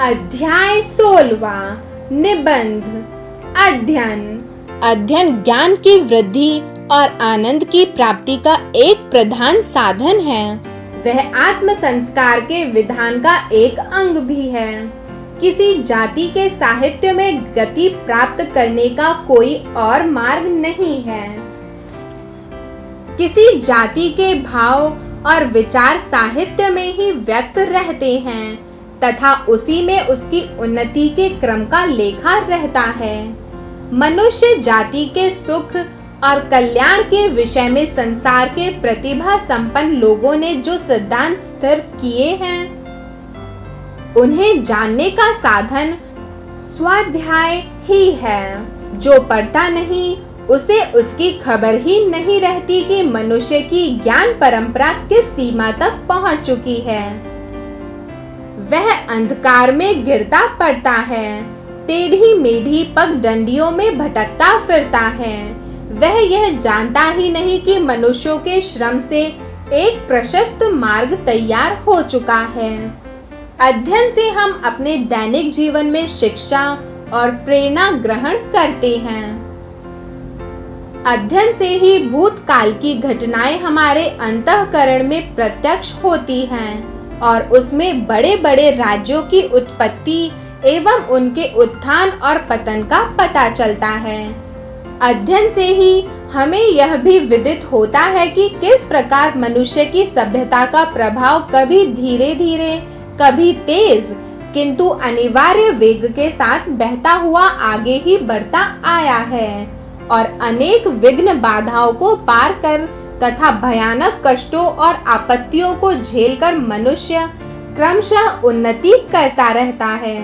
अध्याय 16 निबंध। अध्ययन ज्ञान की वृद्धि और आनंद की प्राप्ति का एक प्रधान साधन है। वह आत्म संस्कार के विधान का एक अंग भी है। किसी जाति के साहित्य में गति प्राप्त करने का कोई और मार्ग नहीं है। किसी जाति के भाव और विचार साहित्य में ही व्यक्त रहते हैं तथा उसी में उसकी उन्नति के क्रम का लेखा रहता है। मनुष्य जाति के सुख और कल्याण के विषय में संसार के प्रतिभा संपन्न लोगों ने जो सिद्धांत स्थिर किए हैं, उन्हें जानने का साधन स्वाध्याय ही है। जो पढ़ता नहीं, उसे उसकी खबर ही नहीं रहती कि मनुष्य की ज्ञान परंपरा किस सीमा तक पहुंच चुकी है। वह अंधकार में गिरता पड़ता है, टेढ़ी मेढ़ी पगडंडियों में भटकता फिरता है। वह यह जानता ही नहीं कि मनुष्यों के श्रम से एक प्रशस्त मार्ग तैयार हो चुका है। अध्ययन से हम अपने दैनिक जीवन में शिक्षा और प्रेरणा ग्रहण करते हैं। अध्ययन से ही भूतकाल की घटनाएं हमारे अंतःकरण में प्रत्यक्ष होती हैं और उसमें बड़े बड़े राज्यों की उत्पत्ति एवं उनके उत्थान और पतन का पता चलता है। अध्ययन से ही हमें यह भी विदित होता है कि किस प्रकार मनुष्य की सभ्यता का प्रभाव कभी धीरे धीरे, कभी तेज, किंतु अनिवार्य वेग के साथ बहता हुआ आगे ही बढ़ता आया है और अनेक विघ्न बाधाओं को पार कर तथा भयानक कष्टों और आपत्तियों को झेलकर मनुष्य क्रमशः उन्नति करता रहता है।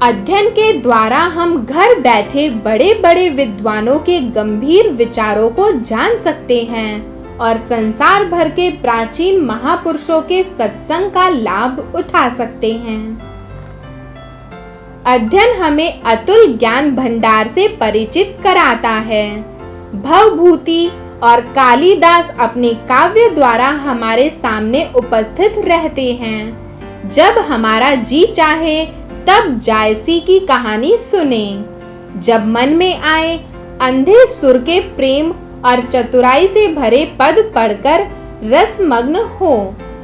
अध्ययन के द्वारा हम घर बैठे बड़े बड़े विद्वानों के गंभीर विचारों को जान सकते हैं और संसार भर के प्राचीन महापुरुषों के सत्संग का लाभ उठा सकते हैं। अध्ययन हमें अतुल ज्ञान भंडार से परिचित कराता है। भवभूति और कालिदास अपने काव्य द्वारा हमारे सामने उपस्थित रहते हैं। जब हमारा जी चाहे तब जायसी की कहानी सुने, जब मन में आए अंधे सुर के प्रेम और चतुराई से भरे पद पढ़कर रसमग्न हो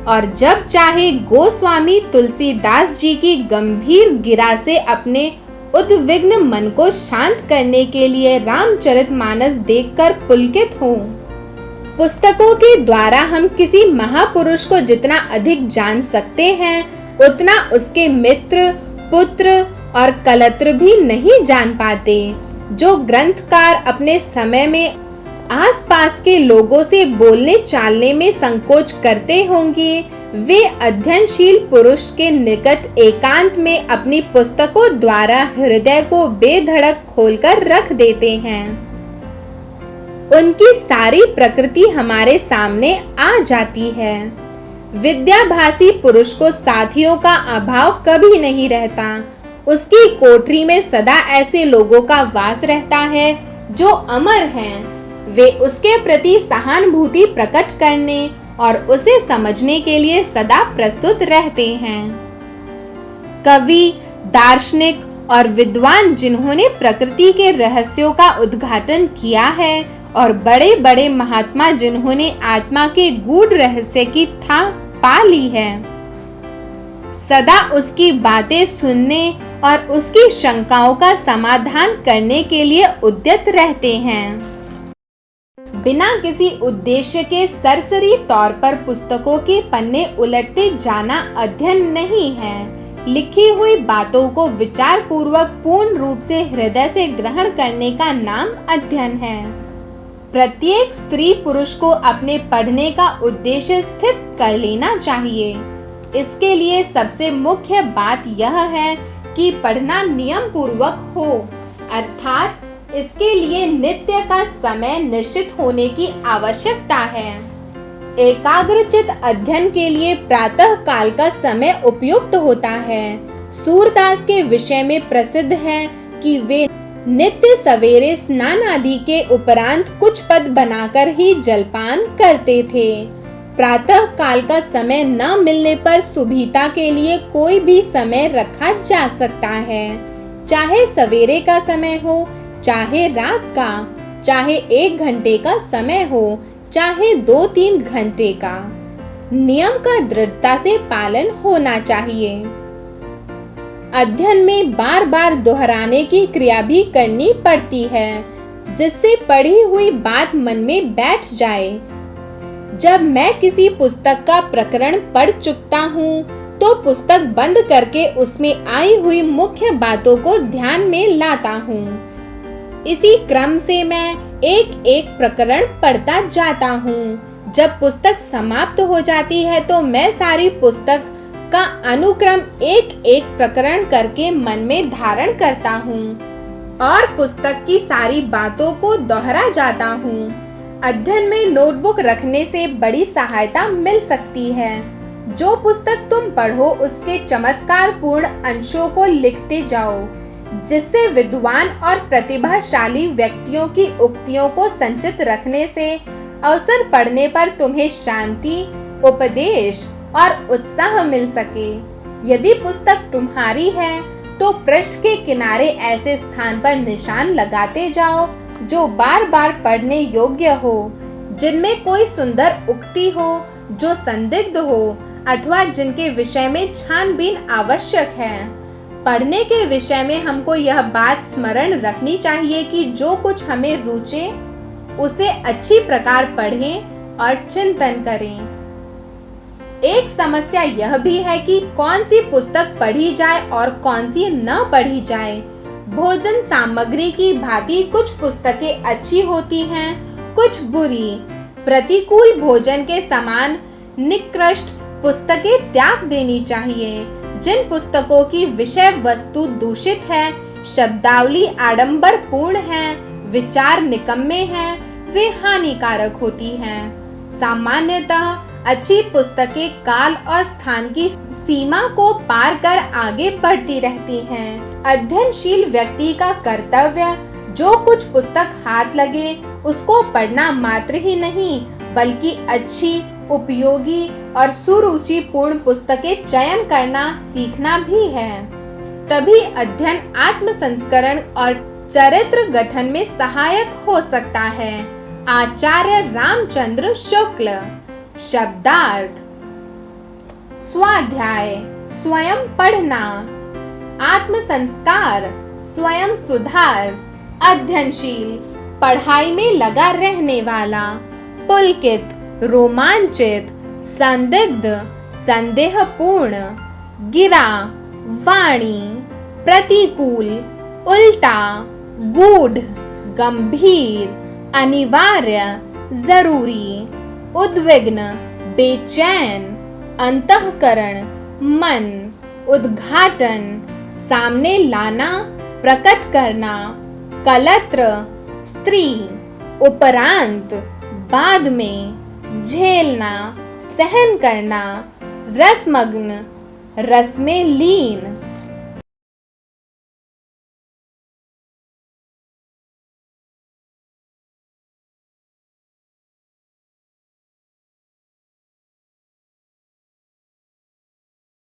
और जब चाहे गोस्वामी तुलसीदास जी की गंभीर गिरा से अपने उद्विग्न मन को शांत करने के लिए रामचरितमानस देखकर पुलकित हो। पुस्तकों के द्वारा हम किसी महापुरुष को जितना अधिक जान सकते हैं, उतना उसके मित्र, पुत्र और कलत्र भी नहीं जान पाते। जो ग्रंथकार अपने समय में आसपास के लोगों से बोलने चालने में संकोच करते होंगे, वे अध्ययनशील पुरुष के निकट एकांत में अपनी पुस्तकों द्वारा हृदय को बेधड़क खोलकर रख देते हैं। उनकी सारी प्रकृति हमारे सामने आ जाती है। विद्याभासी पुरुष को साथियों का अभाव कभी नहीं रहता। उसकी कोठरी में सदा ऐसे लोगों का वास रहता है जो अमर हैं। वे उसके प्रति सहानुभूति प्रकट करने और उसे समझने के लिए सदा प्रस्तुत रहते हैं। कवि, दार्शनिक और विद्वान जिन्होंने प्रकृति के रहस्यों का उद्घाटन किया है और बड़े बड़े महात्मा जिन्होंने आत्मा के गूढ़ रहस्य की था पा ली है, सदा उसकी बातें सुनने और उसकी शंकाओं का समाधान करने के लिए उद्यत रहते हैं। बिना किसी उद्देश्य के सरसरी तौर पर पुस्तकों के पन्ने उलटते जाना अध्ययन नहीं है। लिखी हुई बातों को विचार पूर्वक पूर्ण रूप से हृदय से ग्रहण करने का नाम अध्ययन है। प्रत्येक स्त्री पुरुष को अपने पढ़ने का उद्देश्य स्थित कर लेना चाहिए। इसके लिए सबसे मुख्य बात यह है कि पढ़ना नियम पूर्वक हो, अर्थात इसके लिए नित्य का समय निश्चित होने की आवश्यकता है। एकाग्रचित अध्ययन के लिए प्रातः काल का समय उपयुक्त होता है। सूरदास के विषय में प्रसिद्ध है कि वे नित्य सवेरे स्नान आदि के उपरांत कुछ पद बनाकर ही जलपान करते थे। प्रातः काल का समय न मिलने पर सुबीता के लिए कोई भी समय रखा जा सकता है, चाहे सवेरे का समय हो, चाहे रात का, चाहे 1 घंटे का समय हो, चाहे 2-3 घंटे का। नियम का दृढ़ता से पालन होना चाहिए। अध्ययन में बार बार दोहराने की क्रिया भी करनी पड़ती है, जिससे पढ़ी हुई बात मन में बैठ जाए। जब मैं किसी पुस्तक का प्रकरण पढ़ चुकता हूँ, तो पुस्तक बंद करके उसमें आई हुई मुख्य बातों को ध्यान में लाता हूँ। इसी क्रम से मैं एक एक प्रकरण पढ़ता जाता हूँ। जब पुस्तक समाप्त हो जाती है तो मैं सारी पुस्तक का अनुक्रम एक एक प्रकरण करके मन में धारण करता हूँ और पुस्तक की सारी बातों को दोहरा जाता हूँ। अध्ययन में नोटबुक रखने से बड़ी सहायता मिल सकती है। जो पुस्तक तुम पढ़ो उसके चमत्कारपूर्ण अंशों को लिखते जाओ, जिससे विद्वान और प्रतिभाशाली व्यक्तियों की उक्तियों को संचित रखने से अवसर पड़ने पर तुम्हें शांति, उपदेश और उत्साह मिल सके। यदि पुस्तक तुम्हारी है तो पृष्ठ के किनारे ऐसे स्थान पर निशान लगाते जाओ जो बार बार पढ़ने योग्य हो, जिनमें कोई सुंदर उक्ति हो जो संदिग्ध हो अथवा जिनके विषय में छानबीन आवश्यक है। पढ़ने के विषय में हमको यह बात स्मरण रखनी चाहिए कि जो कुछ हमें रुचे उसे अच्छी प्रकार पढ़ें और चिंतन करें। एक समस्या यह भी है कि कौन सी पुस्तक पढ़ी जाए और कौन सी न पढ़ी जाए। भोजन सामग्री की भांति कुछ पुस्तकें अच्छी होती हैं, कुछ बुरी। प्रतिकूल भोजन के समान निकृष्ट पुस्तकें त्याग देनी चाहिए। जिन पुस्तकों की विषय वस्तु दूषित है, शब्दावली आडंबरपूर्ण है, विचार निकम्मे हैं, वे हानिकारक होती हैं। सामान्यतः अच्छी पुस्तकें काल और स्थान की सीमा को पार कर आगे बढ़ती रहती हैं। अध्ययनशील व्यक्ति का कर्तव्य जो कुछ पुस्तक हाथ लगे उसको पढ़ना मात्र ही नहीं, बल्कि अच्छी, उपयोगी और सुरुचिपूर्ण पुस्तकें चयन करना सीखना भी है। तभी अध्ययन आत्म संस्करण और चरित्र गठन में सहायक हो सकता है। आचार्य रामचंद्र शुक्ल। शब्दार्थ: स्वाध्याय स्वयं पढ़ना, आत्म संस्कार स्वयं सुधार, अध्ययनशील पढ़ाई में लगा रहने वाला, पुलकित रोमांचित, संदिग्ध संदेहपूर्ण, गिरा वाणी, प्रतिकूल उल्टा, गूढ़ गंभीर, अनिवार्य जरूरी, उद्विग्न बेचैन, अंतःकरण मन, उद्घाटन सामने लाना, प्रकट करना, कलत्र स्त्री, उपरांत बाद में, झेलना सहन करना, रसमग्न रस में लीन,